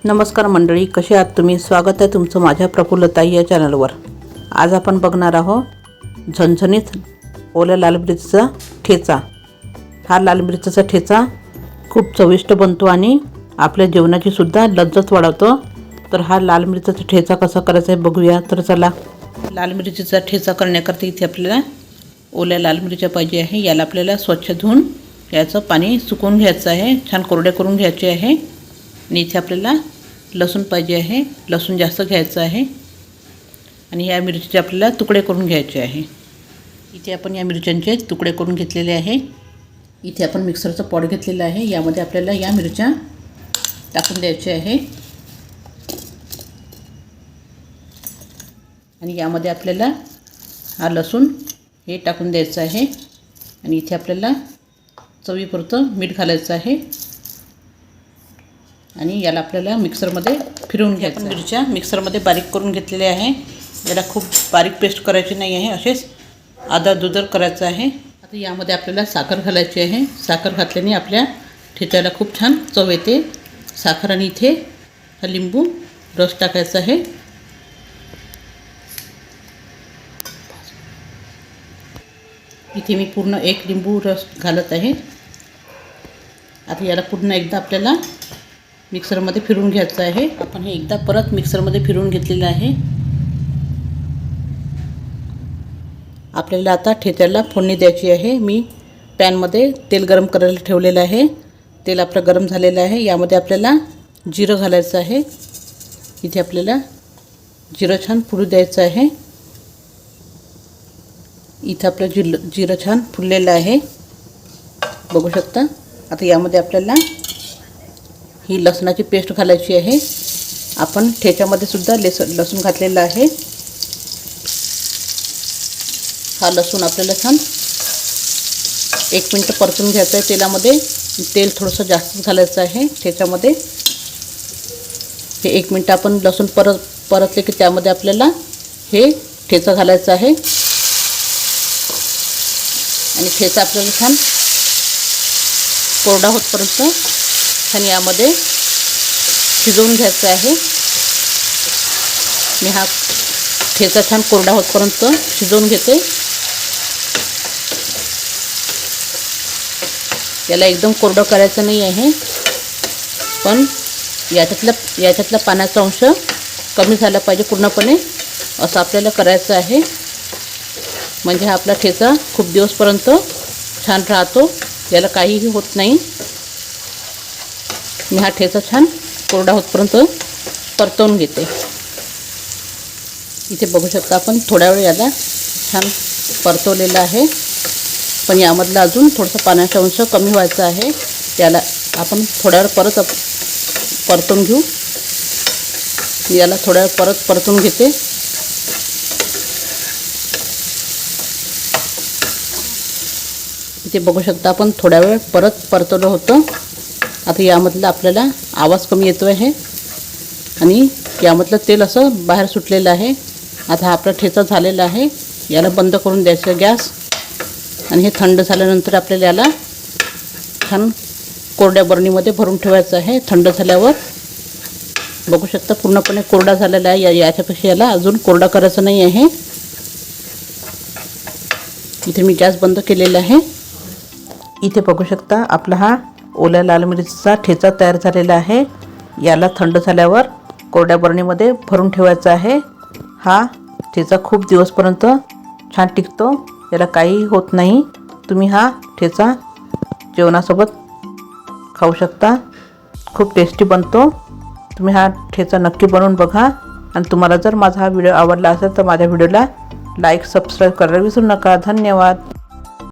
नमस्कार मंडळी, कसे आहात तुम्ही? स्वागत आहे तुमचं माझ्या प्रफुल्लताई या चॅनलवर। आज आपण बघणार आहोत झणझणीत ओल्या लाल मिरचीचा ठेचा। हा लाल मिरचीचा ठेचा खूप चविष्ट बनतो आणि आपल्या जेवणाची सुद्धा लज्जत वाढवतो। तर हा लाल मिरचीचा ठेचा कसा करायचा आहे बघूया। तर चला, लाल मिरचीचा ठेचा करण्याकरता इथे आपल्याला ओल्या लाल मिरच्या पाहिजे आहे। याला आपल्याला स्वच्छ धुवून याचं पाणी सुकवून घ्यायचं आहे, छान कोरडे करून घ्यायचे आहे। आणि इथे आपल्याला लसूण पाहिजे आहे, लसूण जास्त घ्यायचं आहे। आणि या मिरचीचे आपल्याला तुकडे करून घ्यायचे आहे। इथे आपण या मिरच्यांचे तुकडे करून घेतलेले आहे। इथे आपण मिक्सरचं पॉट घेतलेलं आहे, यामध्ये आपल्याला या मिरच्या टाकून द्यायच्या आहे। आणि यामध्ये आपल्याला हा लसूण हे टाकून द्यायचं आहे। आणि इथे आपल्याला चवीपुरतं मीठ घालायचं आहे। आणि याला आपल्याला मिक्सरमध्ये फिरवून घ्यायचं। मिरच्या मिक्सरमध्ये बारीक करून घेतलेले आहे। याला खूप बारीक पेस्ट करायची नाही आहे, असेच आदरदुदर करायचं आहे। आता यामध्ये आपल्याला साखर घालायची आहे। साखर घातल्याने आपल्या ठेच्याला खूप छान चव येते। साखर आणि इथे हा लिंबू रस टाकायचा आहे। इथे मी पूर्ण एक लिंबू रस घालत आहे। आता याला पूर्ण एकदा आपल्याला मिक्सरमध्ये फिरवून घ्यायचं आहे। आपण हे एकदा परत मिक्सरमध्ये फिरवून घेतलेलं आहे। आपल्याला आता ठेच्याला फोडणी द्यायची आहे। मी पॅनमध्ये तेल गरम करायला ठेवलेलं आहे। तेल आपलं गरम झालेलं आहे। यामध्ये आपल्याला जिरं घालायचं आहे। इथे आपल्याला जिरं छान फुलू द्यायचं आहे। इथे आपलं जिरं छान फुललेलं आहे, बघू शकता। आता यामध्ये आपल्याला ही लसणाची पेस्ट घालायची आहे। आपण ठेच्यामध्ये सुद्धा लसूण घातलेला आहे। हा लसूण आपल्याला छान 1 मिनिट परतून घ्यायचं आहे तेलामध्ये। तेल थोडंसं जास्त घालायचं आहे ठेच्यामध्ये। हे 1 मिनिट आपण लसूण परतले की त्यामध्ये आपल्याला हे ठेचा घालायचं आहे। आणि ठेचा आपल्याला छान कोरडा होतपर्यंत छान यामध्ये शिजवून घ्यायचं आहे। मी हा ठेचा छान कोरडा होतपर्यंत शिजवून घेते। याला एकदम कोरडं करायचं नाही आहे, पण याच्यातला पाण्याचा अंश कमी झाला पाहिजे पूर्णपणे, असं आपल्याला करायचं आहे। म्हणजे हा आपला ठेचा खूप दिवसपर्यंत छान राहतो, याला काहीही होत नाही। मी हा ठेचा छान कोरडा होतपर्यंत परतवून घेते। इथे बघू शकता आपण थोड्या वेळ याला छान परतवलेलं आहे, पण यामधलं अजून थोडंसं पाण्याचा अंश कमी व्हायचा आहे। त्याला आपण थोड्या वेळ परत परतून घेऊ। याला थोड्या वेळ परत परतून घेते। इथे बघू शकता आपण थोड्या वेळ परत परतवलं होतं। आता यामधलं आपल्याला आवाज कमी येतो आहे आणि यामधलं तेल असं बाहेर सुटलेलं आहे। आता हा आपला ठेचा झालेला आहे। याला बंद करून द्यायचं गॅस। आणि हे थंड झाल्यानंतर आपल्याला याला छान कोरड्या बरणीमध्ये भरून ठेवायचं आहे। थंड झाल्यावर बघू शकता पूर्णपणे कोरडा झालेला आहे। याच्यापेक्षा याला अजून कोरडा करायचं नाही आहे। इथे मी गॅस बंद केलेला आहे। इथे बघू शकता आपला हा ओल्या लाल मिरचीचा ठेचा तयार झालेला आहे। याला थंड झाल्यावर कोरड्या बरणीमध्ये भरून ठेवायचा आहे। हा ठेचा खूप दिवसपर्यंत छान टिकतो, याला काही होत नाही। तुम्ही हा ठेचा जेवणासोबत खाऊ शकता, खूप टेस्टी बनतो। तुम्ही हा ठेचा नक्की बनवून बघा। आणि तुम्हाला जर माझा हा व्हिडिओ आवडला असेल तर माझ्या व्हिडिओला लाईक सबस्क्राईब करायला विसरू नका। धन्यवाद।